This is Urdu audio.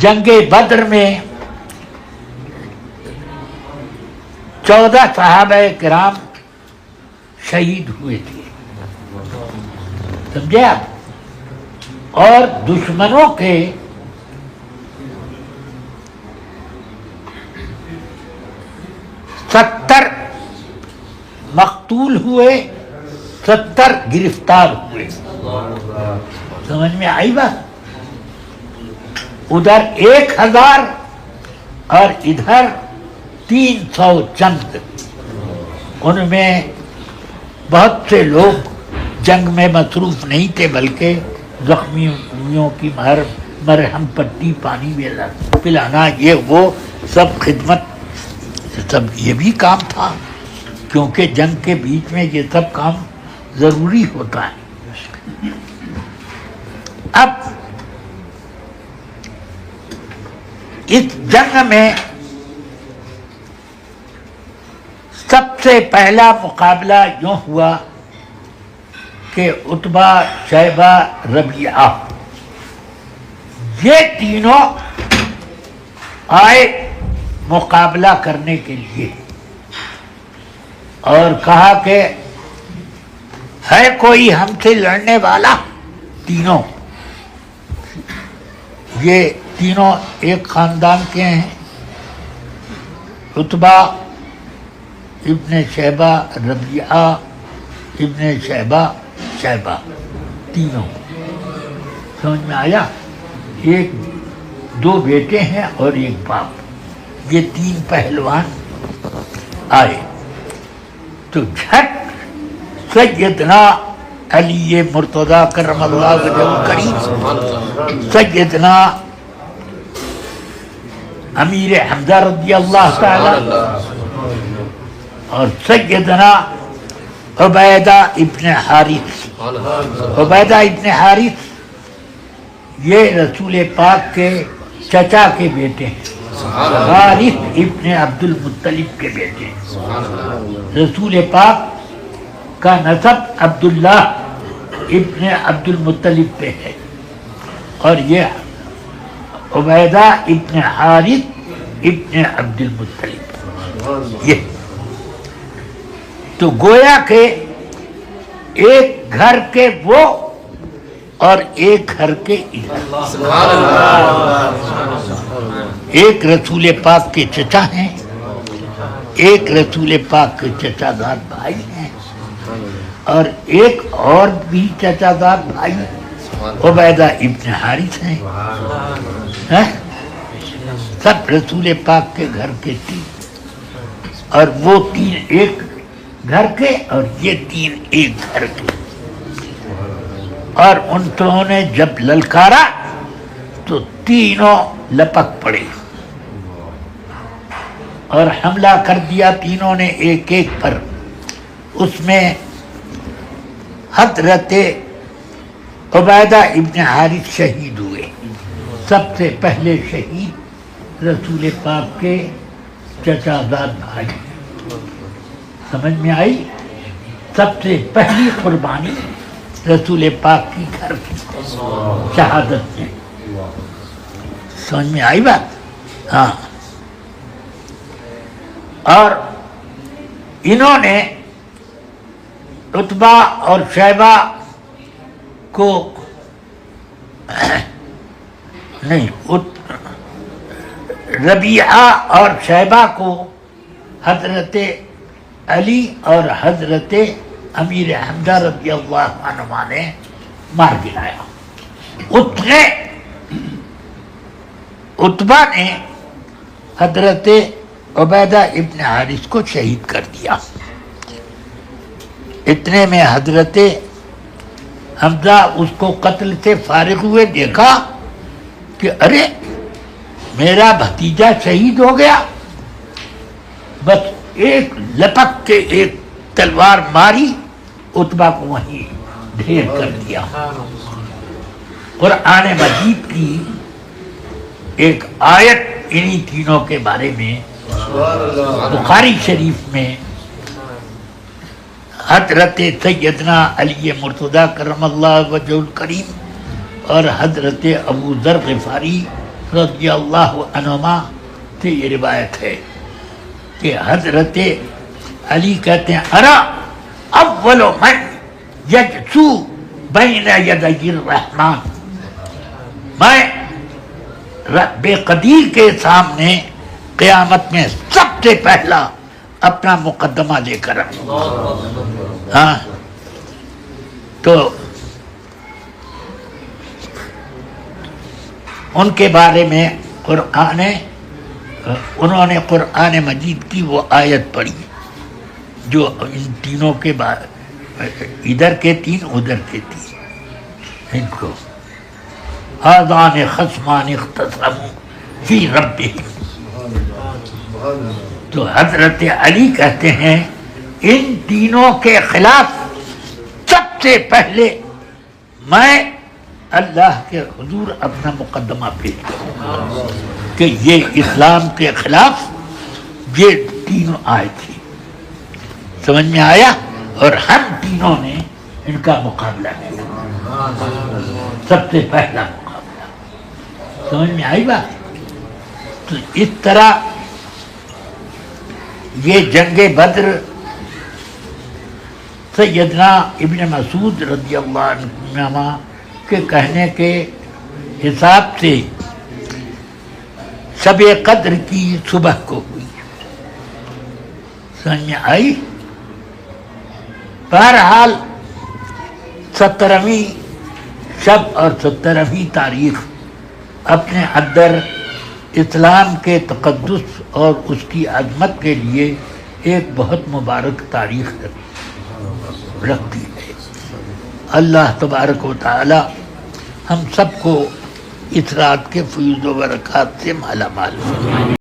جنگ بدر میں 14 صحابہ کرام شہید ہوئے تھے، سمجھے آپ؟ اور دشمنوں کے 70 مقتول ہوئے، 70 گرفتار ہوئے. سمجھ میں آئی بات؟ ادھر 1000 اور ادھر 300 چند. ان میں بہت سے لوگ جنگ میں مصروف نہیں تھے، بلکہ زخمیوں کی مرہم پٹی، پانی پلانا، یہ وہ سب خدمت، سب یہ بھی کام تھا، کیونکہ جنگ کے بیچ میں یہ سب کام ضروری ہوتا ہے. اب اس جنگ میں سب سے پہلا مقابلہ یوں ہوا کہ عتبہ، شیبہ، ربیعہ یہ تینوں آئے مقابلہ کرنے کے لیے اور کہا کہ ہے کوئی ہم سے لڑنے والا؟ تینوں، یہ تینوں ایک خاندان کے ہیں، عتبہ ابن شیبہ، ربیعہ ابن شیبہ، تینوں. سمجھ میں آیا؟ ایک 2 بیٹے ہیں اور ایک باپ، یہ 3 پہلوان آئے. تو جھٹ سیدنا علی مرتضیٰ کرم اللہ وجہہ الکریم، سیدنا امیر حمزہ رضی اللہ تعالی اور سیدنا عبیدہ ابن حارث. عبیدہ ابن حارث یہ رسول پاک کے چچا کے بیٹے ہیں، حارث ابن عبد المطلب کے بیٹے ہیں. رسول پاک کا نسب عبداللہ ابن عبد المطلب پہ ہے، اور یہ عبیدہ ابن حارث ابن عبد المطلب. یہ تو گویا کہ ایک گھر کے وہ اور ایک گھر کے ادھر، ایک رسول پاک کے چچا ہیں، ایک رسول پاک کے چچا دار بھائی ہیں، اور ایک اور بھی چچا دار بھائی عبیدہ ابن حارث ہیں. سب رسول پاک کے گھر کے 3، اور وہ 3 ایک گھر کے اور یہ 3 ایک گھر کے. اور انہوں نے جب للکارا تو تینوں لپک پڑے اور حملہ کر دیا تینوں نے ایک ایک پر. اس میں حضرت عبیدہ ابن حارث شہید ہوئے. سب سے پہلے شہید رسول پاک کے چچا زاد بھائی. سمجھ میں آئی؟ سب سے پہلی قربانی رسول پاک کی گھر کی شہادت میں. سمجھ میں آئی بات؟ ہاں. اور انہوں نے عتبہ اور شیبہ کو نہیں، ربیعہ اور شیبہ کو حضرت علی اور حضرت امیر حمزہ رضی اللہ عنہ نے مار گرایا. عتبہ نے حضرت عبیدہ ابن حارث کو شہید کر دیا. اتنے میں حضرت حمزہ اس کو قتل سے فارغ ہوئے، دیکھا کہ ارے میرا بھتیجا شہید ہو گیا. بس ایک لپک کے ایک تلوار ماری، عتبہ کو وہیں ڈھیر کر دیا. قرآن مجید کی ایک آیت انہی تینوں کے بارے میں بخاری شریف میں حضرت سیدنا علی مرتضیٰ کرم اللہ وجہہ الکریم اور حضرت ابو ذر غفاری رضی اللہ عنہما سے یہ روایت ہے کہ حضرت علی کہتے ہیں ارا اول من یجسو بین یدی الرحمن، میں رب قدیر کے سامنے قیامت میں سب سے پہلا اپنا مقدمہ لے کر آؤں۔ ہاں تو ان کے بارے میں انہوں نے قرآن مجید کی وہ آیت پڑھی جو ان تینوں کے بعد ادھر کے تین ادھر کے تین، ان کو ہذان خصمان اختصموا فی ربہم، تو حضرت علی کہتے ہیں ان تینوں کے خلاف سب سے پہلے میں اللہ کے حضور اپنا مقدمہ پیش کروں کہ یہ اسلام کے خلاف یہ تینوں آئے تھے، سمجھ میں آیا؟ اور ہم تینوں نے ان کا مقابلہ کیا، سب سے پہلا مقابلہ، سمجھ میں آئی بات؟ تو اس طرح یہ جنگ بدر سیدنا ابن مسعود رضی اللہ عنہ کے کہنے کے حساب سے شب قدر کی صبح کو ہوئی، سمجھ میں آئی؟ بہرحال 17ویں شب اور 17ویں تاریخ اپنے اندر اسلام کے تقدس اور اس کی عظمت کے لیے ایک بہت مبارک تاریخ رکھتی ہے۔ اللہ تبارک و تعالی ہم سب کو اس رات کے فیض و برکات سے مالا مال